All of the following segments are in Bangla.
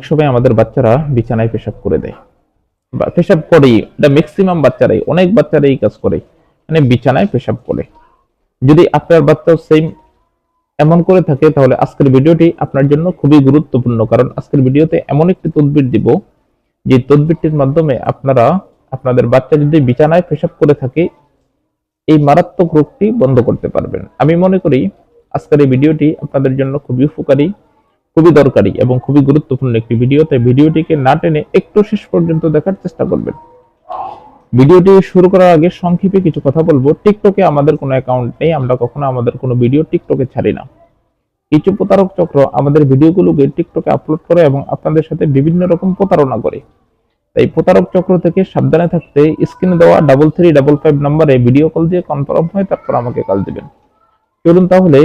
সময় আমাদের বাচ্চারা বিছানায় পেশাব করে দেয় বা পেশাব করেই, এটা ম্যাক্সিমাম বাচ্চারাই, অনেক বাচ্চারাই এই কাজ করে, মানে বিছানায় পেশাব করে। যদি আপনার বাচ্চাও সেম এমন করে থাকে তাহলে আজকের ভিডিওটি আপনার জন্য খুবই গুরুত্বপূর্ণ, কারণ আজকের ভিডিওতে এমন একটি তদবির দিব যে তদবিরটির মাধ্যমে আপনারা আপনাদের বাচ্চা যদি বিছানায় পেশাব করে থাকে এই মারাত্মক রোগটি বন্ধ করতে পারবেন। আমি মনে করি আজকের এই ভিডিওটি আপনাদের জন্য খুবই উপকারী, খুবই দরকারি এবং খুবই গুরুত্বপূর্ণ একটি ভিডিও। তাই ভিডিওটিকে না টেনে একটু শেষ পর্যন্ত দেখার চেষ্টা করবেন। ভিডিওটি শুরু করার আগে সংক্ষেপে কিছু কথা বলবো। টিকটকে আমাদের কোনো অ্যাকাউন্ট নেই, আমরা কখনো আমাদের কোনো ভিডিও টিকটকে ছাড়ি না। কিছু প্রতারক চক্র আমাদের ভিডিওগুলোকে টিকটকে আপলোড করে এবং আপনাদের সাথে বিভিন্ন রকম প্রতারণা করে। তাই প্রতারক চক্র থেকে সাবধানে থাকতে স্ক্রিনে দেওয়া 3355 নম্বরে ভিডিও কল দিয়ে কনফার্ম হয়ে তারপর আমাকে কল দিবেন। চলুন তাহলে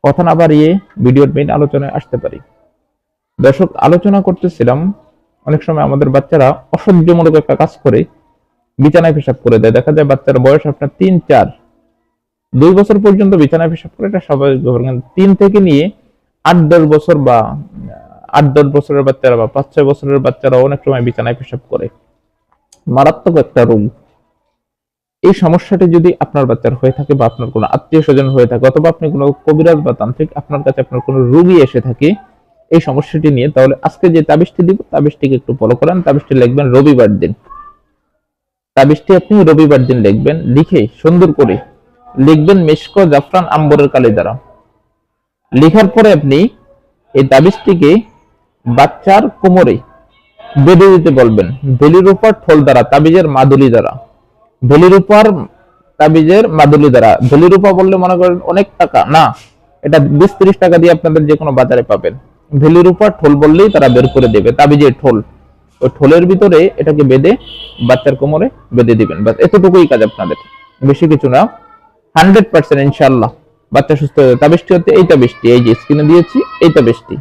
কথা না বাড়িয়ে ভিডিওর মেইন আলোচনায় আসতে পারি। দর্শক, আলোচনা করতেছিলাম অনেক সময় আমাদের বাচ্চারা অসহ্যমূলক একটা কাজ করে বিছানায় পেশাব করে দেয়। দেখা যায় বাচ্চার বয়স আপনার 3-4-2 বছর পর্যন্ত বিছানায় পেশাব করে, এটা স্বাভাবিক ব্যাপার। কিন্তু 3 থেকে নিয়ে 8-10 বছর বা 8-10 বছরের বাচ্চারা বা 5-6 বছরের বাচ্চারা অনেক সময় বিছানায় পেশাব করে। মারাত্মক একটা রোগ। এই সমস্যাটি যদি আপনার বাচ্চার হয়ে থাকে বা আপনার কোনো আত্মীয় স্বজন হয়ে থাকে অথবা আপনি কোনো কবিরাজ বা তান্ত্রিক আপনার কাছে আপনার কোনো রোগী এসে থাকে এই সমস্যাটি নিয়ে, তাহলে আজকে যে তাবিজটি দিব তাবিজটিকে একটু ফলো করেন। তাবিজটি লিখবেন রবিবার দিন। তাবিজটি আপনি রবিবার দিন লিখবেন, লিখে সুন্দর করে লিখবেন মিশক জাফরান আম্বরের কালি দ্বারা। লেখার পরে আপনি এই তাবিজটিকে বাচ্চার কোমরে বেঁধে দিতে বলবেন, বেলির উপর ঠোল দ্বারা, তাবিজের মাদুলি দ্বারা। বেলির উপর তাবিজের মাদুলি দ্বারা। বেলির উপর বললে মনে করেন অনেক টাকা না, এটা 20-30 টাকা দিয়ে আপনাদের যে কোনো বাজারে পাবেন। বেলির উপর ঠোল বললেই তারা বের করে দেবে, তাবিজের ঠোল। ওই ঠোলের ভিতরে এটাকে বেঁধে বাচ্চার কোমরে বেঁধে দিবেন। বাস এতটুকুই কাজ আপনাদের, বেশি কিছু না। 100% ইনশাআল্লাহ বাচ্চা সুস্থ হবে। তাবিজটি হচ্ছে এই তাবিজটি, এই যে স্ক্রিনে দিয়েছি এই তাবিজটি।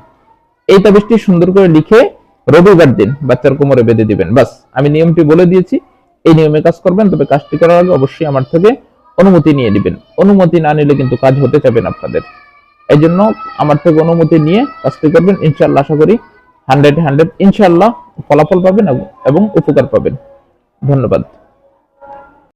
এই তাবিজটি সুন্দর করে লিখে রবিবার দিন বাচ্চার কোমরে বেঁধে দিবেন। বাস আমি নিয়মটি বলে দিয়েছি, এই নিয়মে কাজ করবেন। তবে কাজটি করার আগে অবশ্যই আমার থেকে অনুমতি নিয়ে দিবেন। অনুমতি না নিলে কিন্তু কাজ হতে যাবে না আপনাদের। এই জন্য আমার থেকে অনুমতি নিয়ে কাজটি করবেন। ইনশাআল্লাহ আশা করি 100 ইনশাআল্লাহ ফলাফল পাবেন এবং উপকার পাবেন। ধন্যবাদ।